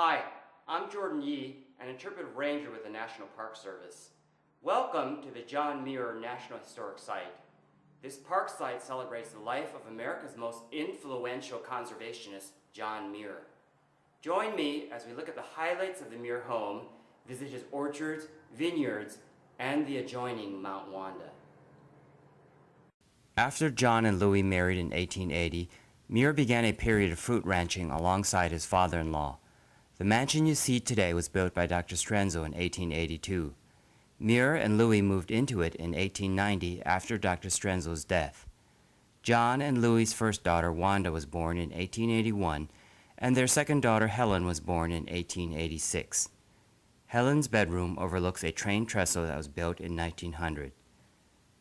Hi, I'm Jordan Yee, an interpretive ranger with the National Park Service. Welcome to the John Muir National Historic Site. This park site celebrates the life of America's most influential conservationist, John Muir. Join me as we look at the highlights of the Muir home, visit his orchards, vineyards, and the adjoining Mount Wanda. After John and Louis married in 1880, Muir began a period of fruit ranching alongside his father-in-law. The mansion you see today was built by Dr. Strenzo in 1882. Muir and Louis moved into it in 1890 after Dr. Strenzo's death. John and Louis's first daughter, Wanda, was born in 1881, and their second daughter, Helen, was born in 1886. Helen's bedroom overlooks a train trestle that was built in 1900.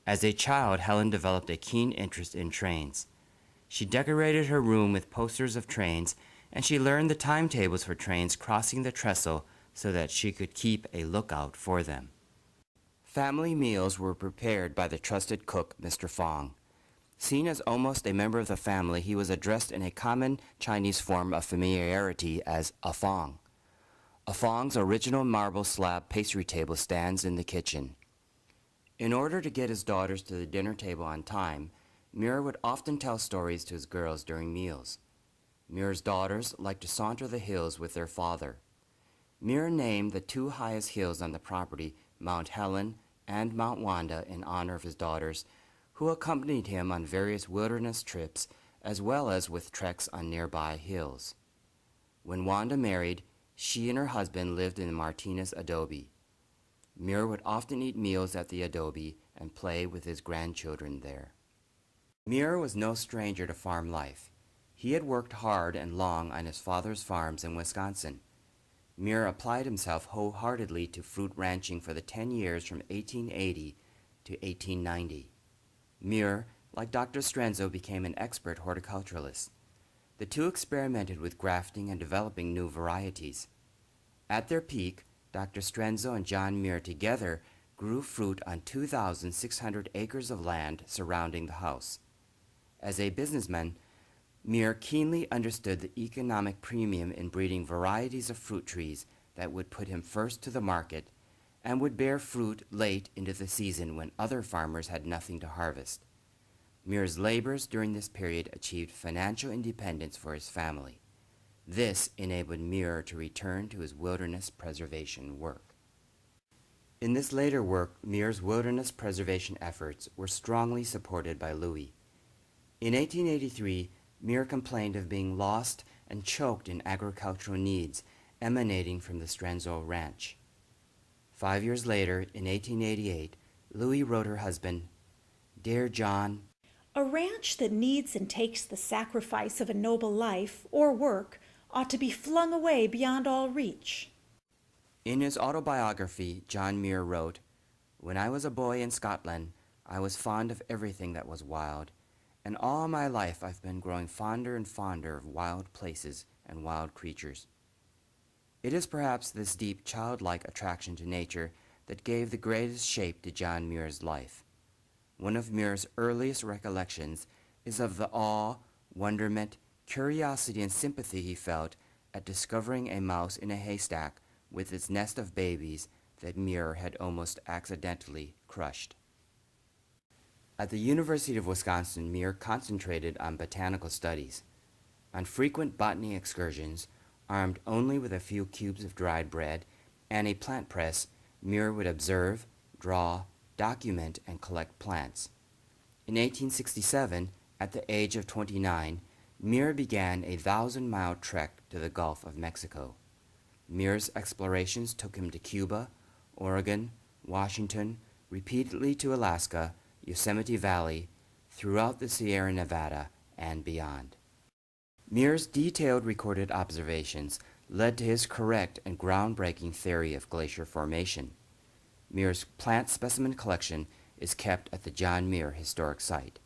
As a child, Helen developed a keen interest in trains. She decorated her room with posters of trains, and she learned the timetables for trains crossing the trestle so that she could keep a lookout for them. Family meals were prepared by the trusted cook, Mr. Fong. Seen as almost a member of the family, he was addressed in a common Chinese form of familiarity as a Fong. A Fong's original marble slab pastry table stands in the kitchen. In order to get his daughters to the dinner table on time, Muir would often tell stories to his girls during meals. Muir's daughters liked to saunter the hills with their father. Muir named the two highest hills on the property Mount Helen and Mount Wanda in honor of his daughters, who accompanied him on various wilderness trips as well as with treks on nearby hills. When Wanda married, she and her husband lived in the Martinez adobe. Muir would often eat meals at the adobe and play with his grandchildren there. Muir was no stranger to farm life. He had worked hard and long on his father's farms in Wisconsin. Muir applied himself wholeheartedly to fruit ranching for the 10 years from 1880 to 1890. Muir, like Dr. Strenzo, became an expert horticulturalist. The two experimented with grafting and developing new varieties. At their peak, Dr. Strenzo and John Muir together grew fruit on 2,600 acres of land surrounding the house. As a businessman, Muir keenly understood the economic premium in breeding varieties of fruit trees that would put him first to the market and would bear fruit late into the season when other farmers had nothing to harvest. Muir's labors during this period achieved financial independence for his family. This enabled Muir to return to his wilderness preservation work. In this later work, Muir's wilderness preservation efforts were strongly supported by Louis. In 1883, Muir complained of being lost and choked in agricultural needs emanating from the Strenzo Ranch. 5 years later, in 1888, Louis wrote her husband, "Dear John, a ranch that needs and takes the sacrifice of a noble life or work ought to be flung away beyond all reach." In his autobiography, John Muir wrote, "When I was a boy in Scotland, I was fond of everything that was wild, and all my life I've been growing fonder and fonder of wild places and wild creatures." It is perhaps this deep childlike attraction to nature that gave the greatest shape to John Muir's life. One of Muir's earliest recollections is of the awe, wonderment, curiosity, and sympathy he felt at discovering a mouse in a haystack with its nest of babies that Muir had almost accidentally crushed. At the University of Wisconsin, Muir concentrated on botanical studies. On frequent botany excursions, armed only with a few cubes of dried bread and a plant press, Muir would observe, draw, document, and collect plants. In 1867, at the age of 29, Muir began a 1,000-mile trek to the Gulf of Mexico. Muir's explorations took him to Cuba, Oregon, Washington, repeatedly to Alaska, Yosemite Valley, throughout the Sierra Nevada, and beyond. Muir's detailed recorded observations led to his correct and groundbreaking theory of glacier formation. Muir's plant specimen collection is kept at the John Muir Historic Site.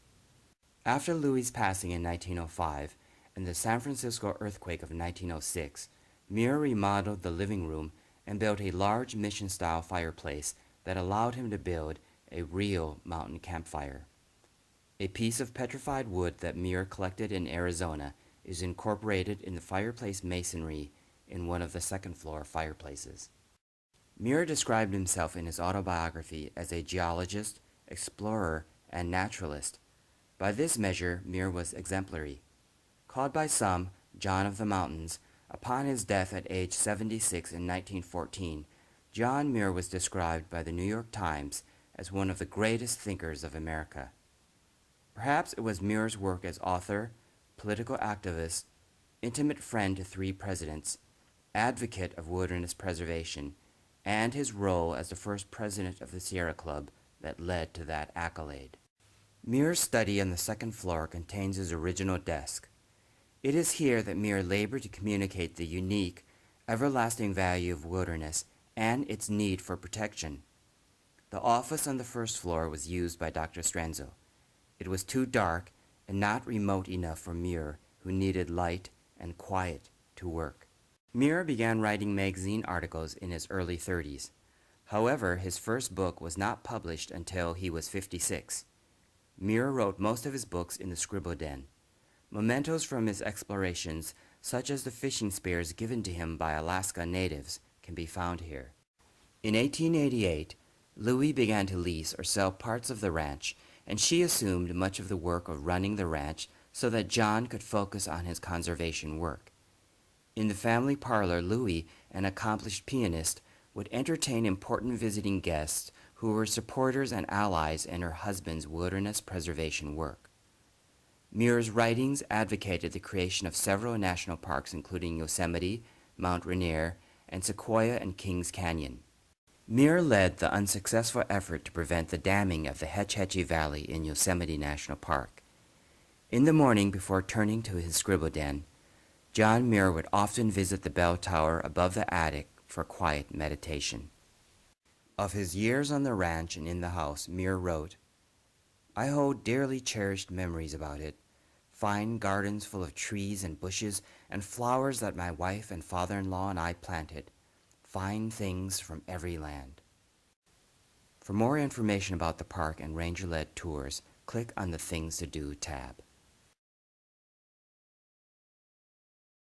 After Louis' passing in 1905 and the San Francisco earthquake of 1906, Muir remodeled the living room and built a large mission-style fireplace that allowed him to build a real mountain campfire. A piece of petrified wood that Muir collected in Arizona is incorporated in the fireplace masonry in one of the second-floor fireplaces. Muir described himself in his autobiography as a geologist, explorer, and naturalist. By this measure, Muir was exemplary. Called by some John of the Mountains, upon his death at age 76 in 1914, John Muir was described by the New York Times as one of the greatest thinkers of America. Perhaps it was Muir's work as author, political activist, intimate friend to 3 presidents, advocate of wilderness preservation, and his role as the first president of the Sierra Club that led to that accolade. Muir's study on the second floor contains his original desk. It is here that Muir labored to communicate the unique, everlasting value of wilderness and its need for protection. The office on the first floor was used by Dr. Strenzo. It was too dark and not remote enough for Muir, who needed light and quiet to work. Muir began writing magazine articles in his early 30s. However, his first book was not published until he was 56. Muir wrote most of his books in the scribble den. Mementos from his explorations, such as the fishing spears given to him by Alaska natives, can be found here. In 1888, Louie began to lease or sell parts of the ranch, and she assumed much of the work of running the ranch so that John could focus on his conservation work. In the family parlor, Louie, an accomplished pianist, would entertain important visiting guests who were supporters and allies in her husband's wilderness preservation work. Muir's writings advocated the creation of several national parks including Yosemite, Mount Rainier, and Sequoia and Kings Canyon. Muir led the unsuccessful effort to prevent the damming of the Hetch Hetchy Valley in Yosemite National Park. In the morning before turning to his scribble den, John Muir would often visit the bell tower above the attic for quiet meditation. Of his years on the ranch and in the house, Muir wrote, "I hold dearly cherished memories about it, fine gardens full of trees and bushes and flowers that my wife and father-in-law and I planted, fine things from every land." For more information about the park and ranger-led tours, click on the Things to Do tab.